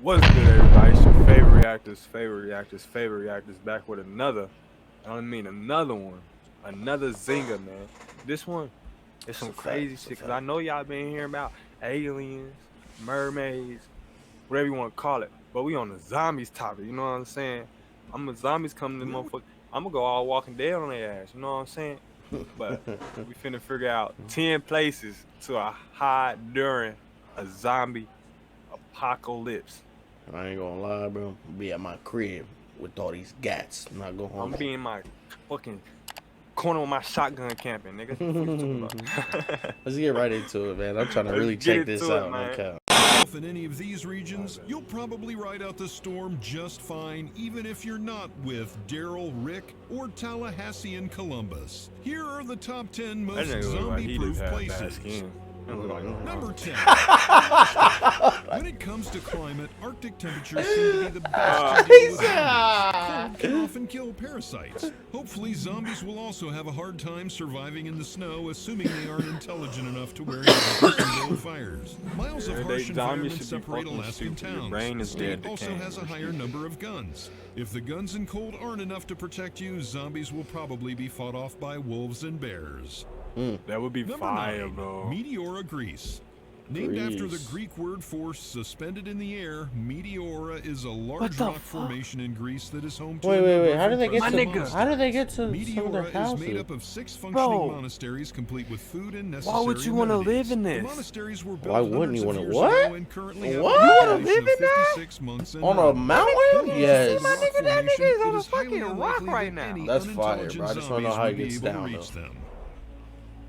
What's good, everybody? It's your favorite reactors, back with another. I don't mean another one, another zinger, man. This one is some crazy shit because I know y'all been hearing about aliens, mermaids, whatever you want to call it. But we on the zombies topic, you know what I'm saying? I'm a zombies coming to motherfucker. I'm gonna go all Walking Dead on their ass, you know what I'm saying? But we finna figure out 10 places to hide during a zombie apocalypse. I ain't gonna lie, bro. Be at my crib with all these gats. I'm not going home. I'm being my fucking corner with my shotgun camping, nigga. Let's get right into it, man. I'm trying to really check this out, man. In any of these regions, you'll probably ride out the storm just fine, even if you're not with Daryl, Rick, or Tallahassee and Columbus. Here are the top 10 most zombie-proof places. Number 10. When it comes to climate, Arctic temperatures seem to be the best to deal with zombies. Cold can often kill parasites. Hopefully, zombies will also have a hard time surviving in the snow, assuming they aren't intelligent enough to wear jackets and build fires. Miles of harsh environment separate Alaskan towns. The state also has a higher number of guns. If the guns and cold aren't enough to protect you, zombies will probably be fought off by wolves and bears. That would be fire, bro. Meteora, Greece. Named after the Greek word for suspended in the air, Meteora is a large rock formation in Greece that is home to. Wait. How do they get to? How do they get to Meteora is made up of 6 functioning monasteries, complete with food and necessary. Why would you want to live in this? The monasteries were built Why wouldn't you want to what? What? You want to live in that? On a mountain? Yes. See, my nigga, that nigga is on a fucking rock right now. That's fire, bro. I just want to know how he gets down, though.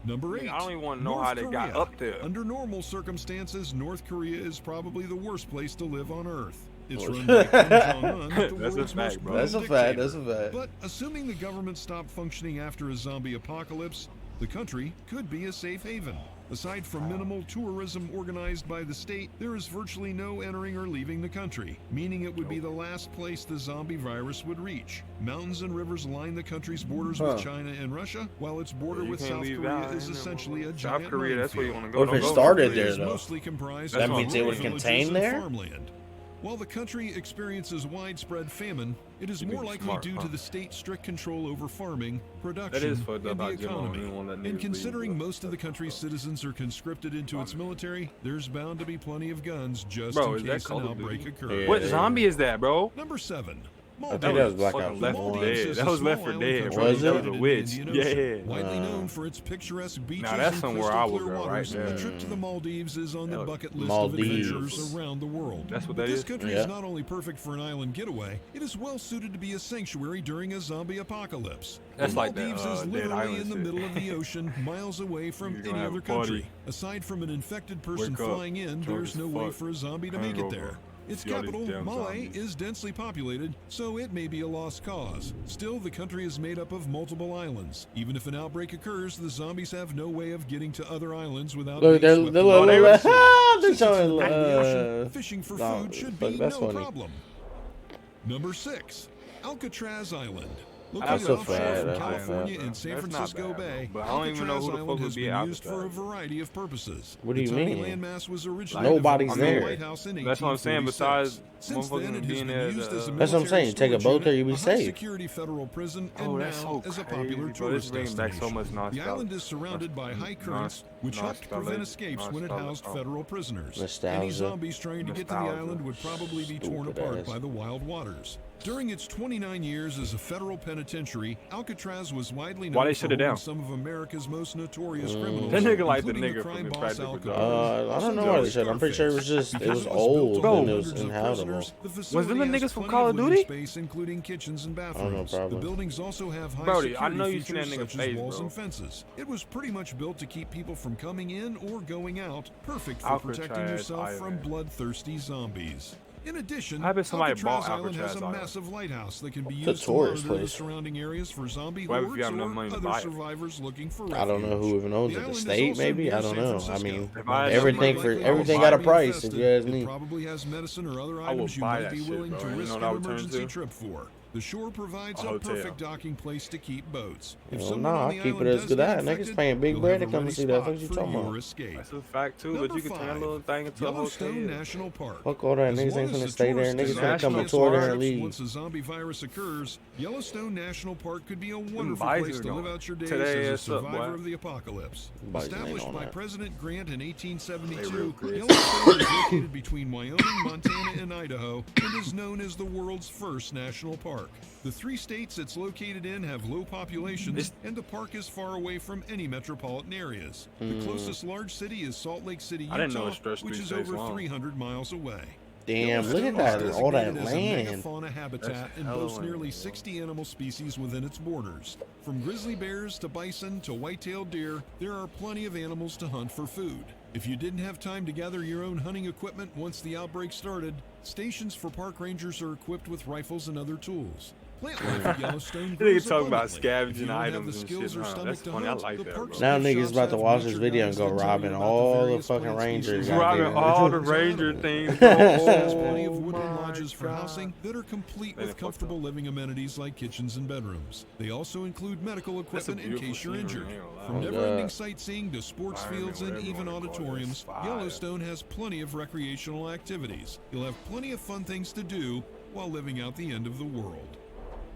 Number 8. I don't even want to know how they got up there. Under normal circumstances, North Korea is probably the worst place to live on Earth. It's run by Kim Jong-un, the world's most brutal dictator. That's a fact. But assuming the government stopped functioning after a zombie apocalypse, the country could be a safe haven. Aside from minimal tourism organized by the state, there is virtually no entering or leaving the country, meaning it would be the last place the zombie virus would reach. Mountains and rivers line the country's borders with China and Russia, while its border with South Korea is essentially a giant South Korea, that's where you want to go. What if it started there, though? That means it would contain there? Farmland. While the country experiences widespread famine, it is more likely due to the state's strict control over farming, production, and the economy. And considering most of the country's citizens are conscripted into its military, there's bound to be plenty of guns just in case an outbreak occurs. What zombie is that, bro? Number 7. I think that was Black Ops 1. That was Left 4 Dead, bro. Was it? That was a witch. Yeah. Widely known for its picturesque beaches now that's and somewhere I would clear go waters, right there. a trip to the Maldives is on the bucket list of adventures around the world. That's what but that this is? country is not only perfect for an island getaway, it is well suited to be a sanctuary during a zombie apocalypse. That's the like Maldives that, is Dead literally Island in the middle of the ocean, miles away from any other country. Aside from an infected person flying in, there's no way for a zombie to make it there. Its capital, Malé, is densely populated, so it may be a lost cause. Still, the country is made up of multiple islands. Even if an outbreak occurs, the zombies have no way of getting to other islands without being swept away. Fishing for food should be no problem. Number 6. Alcatraz Island. Located offshore from California in San Francisco Bay, but I don't even know who the fuck would be been used for a variety of purposes. What do you mean? Landmass was originally nobody's there. That's what I'm saying. Besides, motherfuckers being there. That's what I'm saying. You take a boat there, you be safe. Security federal prison, and now as a popular tourist destination. The island is surrounded by high currents, which helped prevent escapes when it housed federal prisoners. Any zombies trying to get to the island would probably be torn apart by the wild waters. During its 29 years as a federal penitentiary, Alcatraz was widely known for some of America's most notorious criminals. That nigga like the nigga from the Practical Joke. I don't know why they said. I'm pretty sure it was just it was old and it was inhabitable. Was them the niggas from Call of Duty? Space, including kitchens and I bathrooms. don't know, the buildings also have high Brody, I security know you seen that features nigga such face, as walls bro. and fences. It was pretty much built to keep people from coming in or going out, perfect for protecting yourself from bloodthirsty zombies. In addition, Alcatraz Island has a massive lighthouse that can be used to monitor the surrounding areas for zombie hordes or other survivors looking for refuge. I don't know who even owns it. The state, maybe? I don't know. I mean, everything got a price, if you ask me. It probably has medicine or other items you might be willing to risk an emergency trip for. The shore provides A a hotel. perfect docking place to keep boats. If Hell someone no, on I the keep it island as does good get as niggas infected, paying big you'll bread have to a come ready and see that. spot What you for talking your about? escape. That's a fact too, but Number you can turn that 5, little thing into a Yellowstone hotel. National Park. Fuck all that. As Niggas long ain't as finna the stay there. tourist Niggas finna come national and tour there and parks, leave. once a zombie virus occurs, Yellowstone National Park could be a Them wonderful bison place to are live going. out your days Today as a ass up, survivor boy. of the apocalypse. Bison ain't Established on by that. President Grant in They 1872, real Chris. Yellowstone is located between Wyoming, Montana, and Idaho, and is known as the world's first national park. The 3 states it's located in have low populations, and the park is far away from any metropolitan areas. The closest large city is Salt Lake City, I didn't know Utah, it stretched which 3 is states over long. 300 miles away. Damn, look at Yellowstone that. is All that designated as a land. megafauna habitat That's and hella boasts land, nearly bro. 60 animal species within its borders. From grizzly bears to bison to white-tailed deer, there are plenty of animals to hunt for food. If you didn't have time to gather your own hunting equipment once the outbreak started, stations for park rangers are equipped with rifles and other tools. Plant life at Yellowstone They grows talk about abundantly. If you scavenging don't have items the and skills shit. or Huh? stomach That's to funny. I hunt, like the that, park's bro. Now gift niggas shops about to have watch this nature video and guides go that tell you robbing about the all the various fucking plant rangers. species out Robbing there. all the Yellowstone's ranger animals. things. It has plenty of Oh woodland my lodges for God. housing that are complete They with fucked comfortable living amenities like kitchens and bedrooms. They also include medical That's a equipment in beautiful case you're scenery, injured. I ain't gonna lie. From Oh, never-ending God. sightseeing to sports Environment, fields and whatever you even wanna call it, auditoriums, it's fire. Yellowstone has plenty of recreational activities. You'll have plenty of fun things to do while living out the end of the world.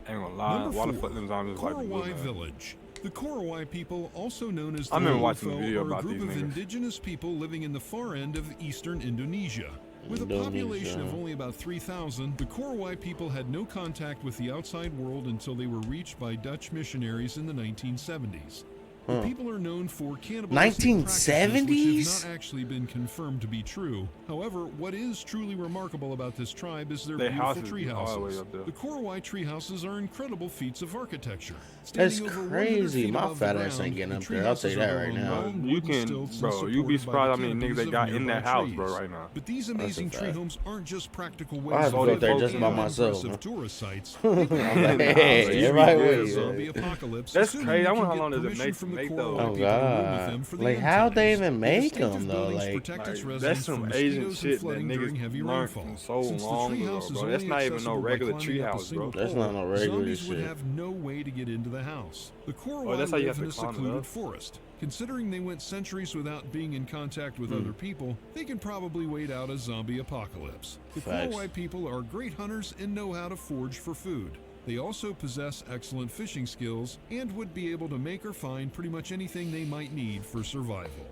Ain't gonna lie. Number Why the 4, fuck them zombies like the blue Korowai man? Village. The Korowai people, also known as the I remember watching the Lofo, video are a about group these of niggas. indigenous people living in the far end of eastern Indonesia. With a population of only about 3,000, the Korowai people had no contact with the outside world until they were reached by Dutch missionaries in the 1970s. The people are known for cannibalistic practices which 1970s? have not actually been confirmed to be true. However, what is truly remarkable about this tribe is their Their beautiful houses tree be all the way houses. up there. The Korowai tree houses are incredible feats of architecture. That's Standing over 100 crazy. feet My above the fat ass ground, ain't getting the up tree there. I'll tell houses you that are right on now. long You wooden can, stilts and bro. You supported by be the surprised how many niggas canopies they of got in nearby that house, trees. bro, right now. But these a amazing tree fact. homes aren't just practical I ways have to to go live there in just by and myself, impressive huh? tourist sites. I'm like, Nah, hey, bro, you everybody be wait. good, Zombie apocalypse. That's assuming crazy. you I can wonder how get long does it permission make from to the make Korowai those? Oh people to live with them god. for the Like end how'd they times. even The make distinctive them though? buildings Like protect its Like, that's residents some from Asian mosquitoes and shit that flooding during heavy niggas learned rainfall. from so Since the long tree ago, house is bro. only That's not even no accessible by regular climbing tree up a house, single bro. That's not no pole, regular zombies would shit. have no way to get into the house. The Korowai that's how you live have in to a climb it secluded up? forest. Considering they went centuries without being in contact with other people, they can probably wait out a zombie apocalypse. The Facts. Korowai people are great hunters and know how to forage for food. They also possess excellent fishing skills and would be able to make or find pretty much anything they might need for survival.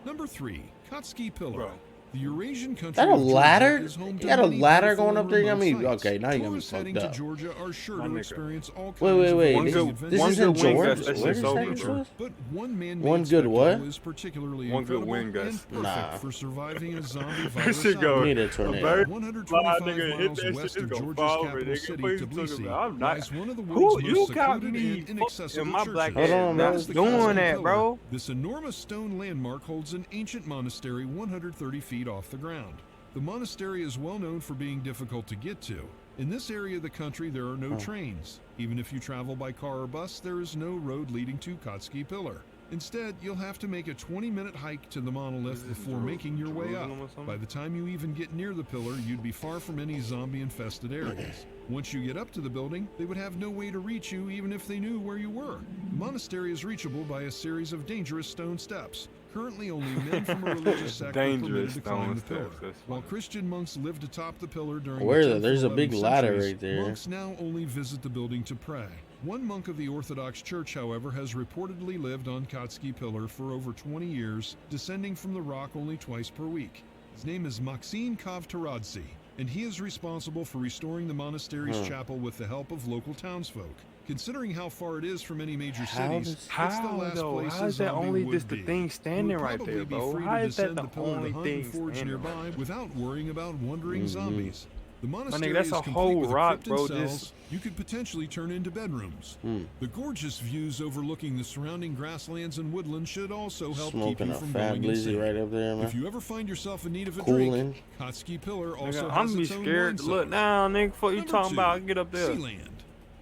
Number 3, Kotski Pillar. Bro. The Eurasian country That a of Georgia ladder? is home You to got a many ladder beautiful going up there? I remote mean, sites. okay, now you're gonna be Tourists heading fucked to up. Georgia are sure My to nigga. experience all kinds Wait, of wait. One amazing good- adventures. one This is good in wind Georgia? gust, that Where shit's is over, that? bro. But one man-made One good what? spectacle is particularly One good incredible wind gust. and perfect Nah. for surviving a zombie That virus shit go. Need a outbreak. tornado. bird 125 fly, nigga, hit miles that shit, west it's of gonna Georgia's fall over, capital nigga. city, What you talking Tbilisi, about? I'm not- lies one of the Who world's you most got secluded me and inaccessible in my black churches. Hold on, man. That is the Doing Kotski that, Pillar. bro. This enormous stone landmark holds an ancient monastery 130 feet off the ground. The monastery is well known for being difficult to get to. In this area of the country, there are no trains. Even if you travel by car or bus, there is no road leading to Kotski Pillar. Instead, you'll have to make a 20-minute hike to the monolith before making your way up. Jerusalem or something? By the time you even get near the pillar, you'd be far from any zombie-infested areas. Once you get up to the building, they would have no way to reach you even if they knew where you were. The monastery is reachable by a series of dangerous stone steps. Currently, only men from a religious sect are permitted Dangerous to climb the stone pillar. steps, that's While funny. Christian monks lived atop the pillar during Where is the it? 10th There's and a big 11th ladder centuries, right there. monks now only visit the building to pray. One monk of the Orthodox Church, however, has reportedly lived on Kotski Pillar for over 20 years, descending from the rock only twice per week. His name is Maxim Kavtaradze, and he is responsible for restoring the monastery's chapel with the help of local townsfolk. Considering how far it is from any major cities, it's the How last though? place How a is that zombie only would just the be. thing You standing would right probably there, be bro? free How to is that descend the the pillar only to hunt thing and forge standing nearby right? without worrying about wandering zombies. The monastery that's is a complete whole with a rock, crypt and bro, cells just- you could potentially turn into bedrooms. The gorgeous views overlooking the surrounding grasslands and woodlands should also help keep Smoking you a from fat going blizzy insane. right up there, If man. you ever find yourself in need of a Cooling. drink, Kotski Pillar also Nigga, has I'm be its own scared wine to look cellar. down, nigga. What you Number talking 2, about? Get up there. Sealand.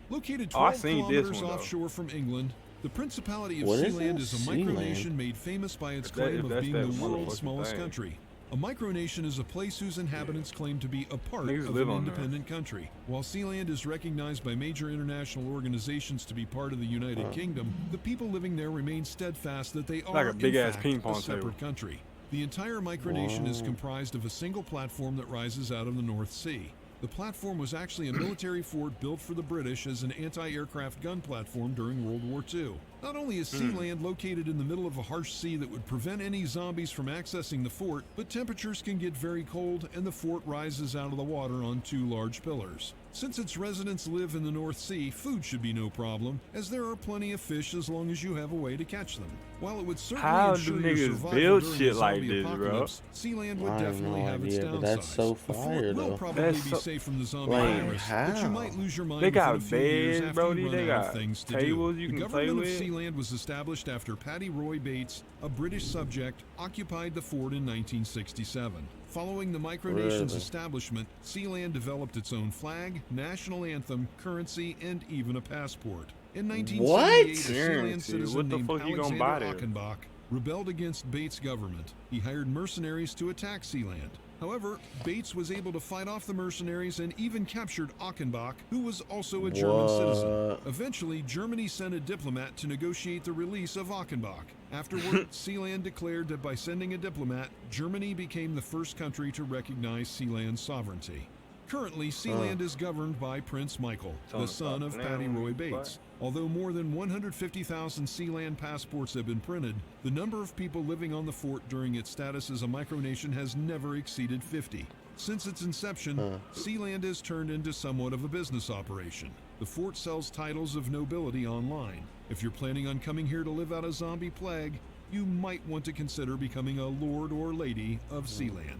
Located Oh, I 12 seen this kilometers one, though. offshore from England, the Principality of What is Sealand this? is a Sealand? micronation made famous by its If that- claim if of that's being that the world's motherfucking smallest thing. country. A micronation is a place whose inhabitants claim to be a part Niggas of live an on there. independent country. While Sealand is recognized by major international organizations to be part of the United Kingdom, the people living there remain steadfast that they are, Like a big-ass in fact, ping pong a separate table. country. The entire micronation is comprised of a single platform that rises out of the North Sea. The platform was actually a military fort built for the British as an anti-aircraft gun platform during World War II. Not only is Sealand located in the middle of a harsh sea that would prevent any zombies from accessing the fort, but temperatures can get very cold and the fort rises out of the water on 2 large pillars. Since its residents live in the North Sea, food should be no problem, as there are plenty of fish as long as you have a way to catch them. While it would certainly How do ensure your niggas survival build during shit a like zombie this, bro? apocalypse, Sealand would I have definitely no have its idea, downsides. but that's so The fort fire, will though. probably That's be so- safe from the zombie Like, virus, but how? you might lose your mind They within got a few years beds, after bro. you They run out got of things to tables do. you The can play government of with. Sealand was established after Paddy Roy Bates, a British subject, occupied the fort in 1967. Following the micronation's Really? establishment, Sealand developed its own flag, national anthem, currency, and even a passport. In 1978, a Sealand Currency? citizen What the named fuck you gonna buy Alexander there? Achenbach rebelled against Bates' government. He hired mercenaries to attack Sealand. However, Bates was able to fight off the mercenaries and even captured Achenbach, who was also a German citizen. What? Eventually, Germany sent a diplomat to negotiate the release of Achenbach. Afterward, Sealand declared that by sending a diplomat, Germany became the first country to recognize Sealand's sovereignty. Currently, Sealand is governed by Prince Michael, the son of Paddy Roy Bates. Although more than 150,000 Sealand passports have been printed, the number of people living on the fort during its status as a micronation has never exceeded 50. Since its inception, Sealand has turned into somewhat of a business operation. The fort sells titles of nobility online. If you're planning on coming here to live out a zombie plague, you might want to consider becoming a lord or lady of Sealand.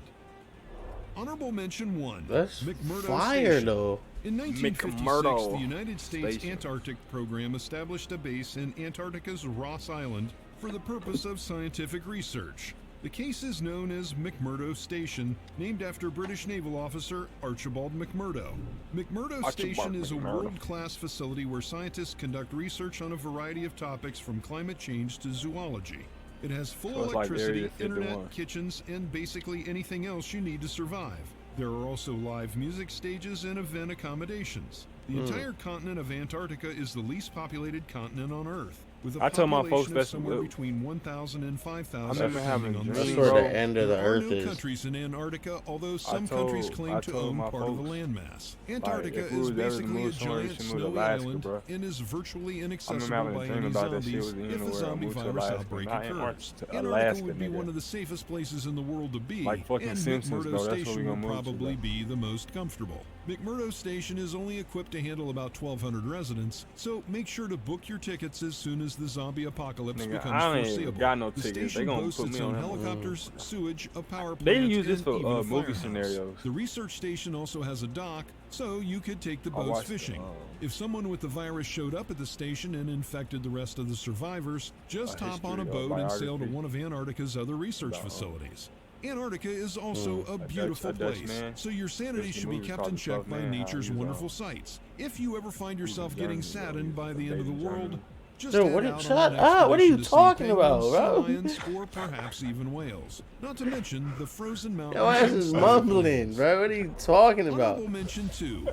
Honorable mention 1. That's McMurdo fire, Station. though. In 1956, McMurdo the United States Station. Antarctic Program established a base in Antarctica's Ross Island for the purpose of scientific research. The case is known as McMurdo Station, named after British naval officer Archibald McMurdo. McMurdo Station is a McMurdo. world-class facility where scientists conduct research on a variety of topics from climate change to zoology. It has full So it's like electricity, Area 51. internet, kitchens, and basically anything else you need to survive. There are also live music stages and event accommodations. The entire continent of Antarctica is the least populated continent on Earth, with a I told my population folks of that's somewhere what- between 1,000 and 5,000. I remember having depending on the That's dreams, season. where bro. the end of the There are earth no is. countries in Antarctica, although some told- countries claim I to told own my part of the folks, landmass. like, Antarctica if we is was ever to basically a move somewhere, we giant should move to snowy Alaska, island bro. and is virtually I inaccessible remember having by a dream any about that shit zombies was the if end a of the world. zombie Move to virus Alaska, outbreak not occurs. Antarctica, Antarctica Alaska, would be nigga. one of the safest places in the world to be, Like fucking and Simpsons, McMurdo bro. That's where we Station gonna will move to, probably bro. be the most comfortable. McMurdo Station is only equipped to handle about 1,200 residents, so make sure to book your tickets as soon as the zombie apocalypse Nigga, becomes I ain't foreseeable. got no The tickets. They station gonna boasts put its me own on them. helicopters, sewage, a power They plant, use this and for, even a movie firehouse. scenarios. The research station also has a dock, so you could take the I boats watched, fishing. If someone with the virus showed up at the station and infected the rest of the survivors, just A hop on a history, boat and sail to biography. one of Antarctica's other research About- facilities. Antarctica is also a Dutch- beautiful a Dutch place, man. so your sanity There's a should be movie kept called in The check 12th by Man, how nature's he was, wonderful sights. If you ever find yourself was getting German, bro. saddened He by was the a end of the baby world, German. just Dude, head what are you- out on shut an up. What are you expedition to see talking about, penguins, bro? sea lions, or perhaps even whales. Not to mention the frozen mountains. Your ass is mumbling, bro. What are you talking about? Honorable mention 2.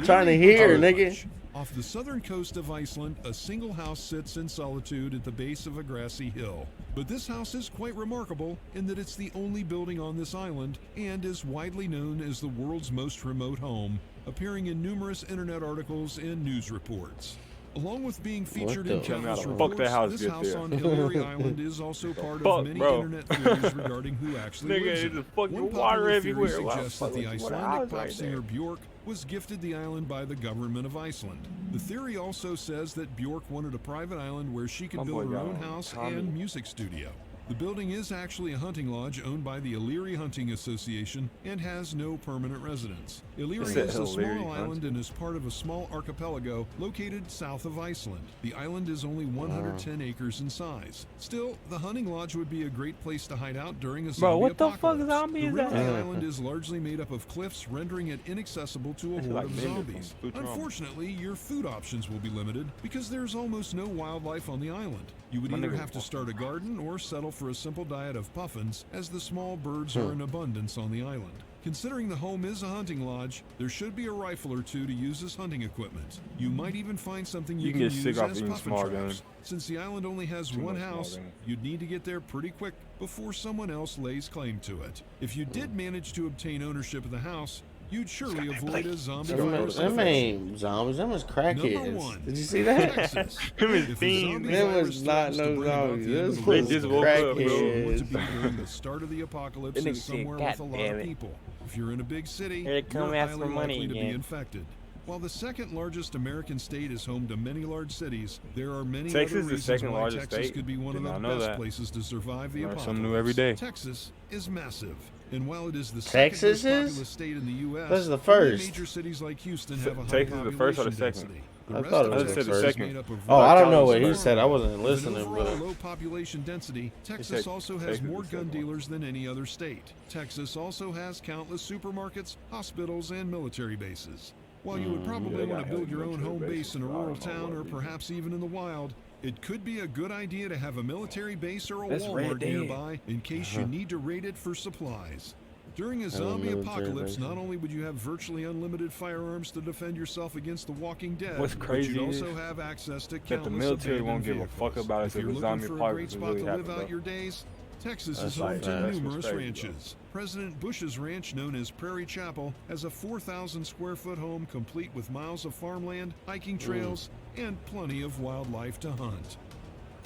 Trying to hear, Illyria nigga. Village. Off the southern coast of Iceland, a single house sits in solitude at the base of a grassy hill. But this house is quite remarkable in that it's the only building on this island and is widely known as the world's most remote home, appearing in numerous internet articles and news reports. Along with being featured in the- countless Fuck reports, that house this get house there. on Illyria Island is also part Fuck, of many bro. internet theories regarding who actually Nigga, lives it's in a it. fucking One water popular theory everywhere. Wow, suggests that fuck, the what a Icelandic house pop right singer there. Bjork was gifted the island by the government of Iceland. The theory also says that Bjork wanted a private island where she could My build boy her got own on house Tommy. and music studio. The building is actually a hunting lodge owned by the Illyria Hunting Association and has no permanent residents. Illyria said is a Illyria small island Hunting. and is part of a small archipelago located south of Iceland. The island is only 110 acres in size. Still, the hunting lodge would be a great place to hide out during a zombie Bro, what the fuck apocalypse. zombie The is rim of the that? island is largely made up of cliffs, rendering it inaccessible to a This is horde like of Bender from zombies. Futurama. Unfortunately, your food options will be limited because there's almost no wildlife on the island. You would My either nigga- have to start a garden or settle for for a simple diet of puffins, as the small birds are in abundance on the island. Considering the home is a hunting lodge, there should be a rifle or two to use as hunting equipment. You might even find something you can get use sick off as eating puffin small traps. game. Since the island only has Too one much small house, game. you'd need to get there pretty quick before someone else lays claim to it. If you did manage to obtain ownership of the house, you'd surely avoid a zombie virus Them infection. ain't zombies. Them was Number crackheads. one, Did you see that? Texas. Them is If a fiends. zombie Them virus was not threatens to no bring about zombies. the end Those of the They was world, just woke up, bro. you want to crackheads. be during the start of the apocalypse That is nigga said, somewhere with a lot "God of damn it." people. If you're in a big city, Here they come you're ask for highly money likely to be again. infected. While the second largest American state is home to many large cities, there are many Texas other is the reasons second why largest Texas state. could be one of Did the not know best that. places to survive the Learn apocalypse. something new every day. Texas is massive, and while it is the Texas second most is? populous state in the U.S., That's the only first. major cities like Houston have a high Texas is the first or the population second? density. The I rest thought of it was the Texas is first. made up of Oh, I don't know what he Texas. said. I wasn't with an listening, overall but low population density, Texas said also has Texas more is gun second one. dealers than any other state. Texas also has countless supermarkets, hospitals, and military bases. While you would probably they want got to build your own military home base bases, in a but I rural don't know town what or it is. perhaps even in the wild, it could be a good idea to have a military base or a That's Red Walmart Dead. nearby in case you need to raid it for supplies. During a Have a zombie military apocalypse, base. not only would you have virtually unlimited firearms to defend yourself against the walking dead, What's crazy but you'd is also have access to that countless the military won't abandoned give a vehicles. fuck about us If if you're a looking zombie for a apocalypse great is spot really to live happening, out though. your days, Texas That's is home like- to that's numerous what's crazy, ranches. President Bush's ranch, known as Prairie Chapel, has a 4,000 square foot home complete with miles of farmland, hiking trails, and plenty of wildlife to hunt.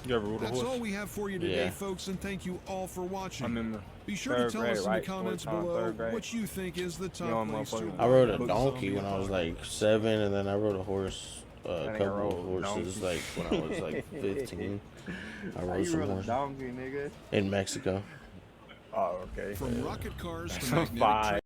You ever rode a That's all horse? we have for you today, Yeah. folks, and thank you all for watching. I'm in the Be sure third to tell grade, us in right? the comments Fourth time, below third grade. what you think is the top know, place to motherfucker. I rode a avoid donkey zombie when I was apocalypse. like 7, and then I rode a horse, a think I couple rode of a horses, donkey. like when I was like 15. I How rode you some rode a horses donkey, nigga? in Mexico. Oh, okay. From rocket cars to Some magnetic fire.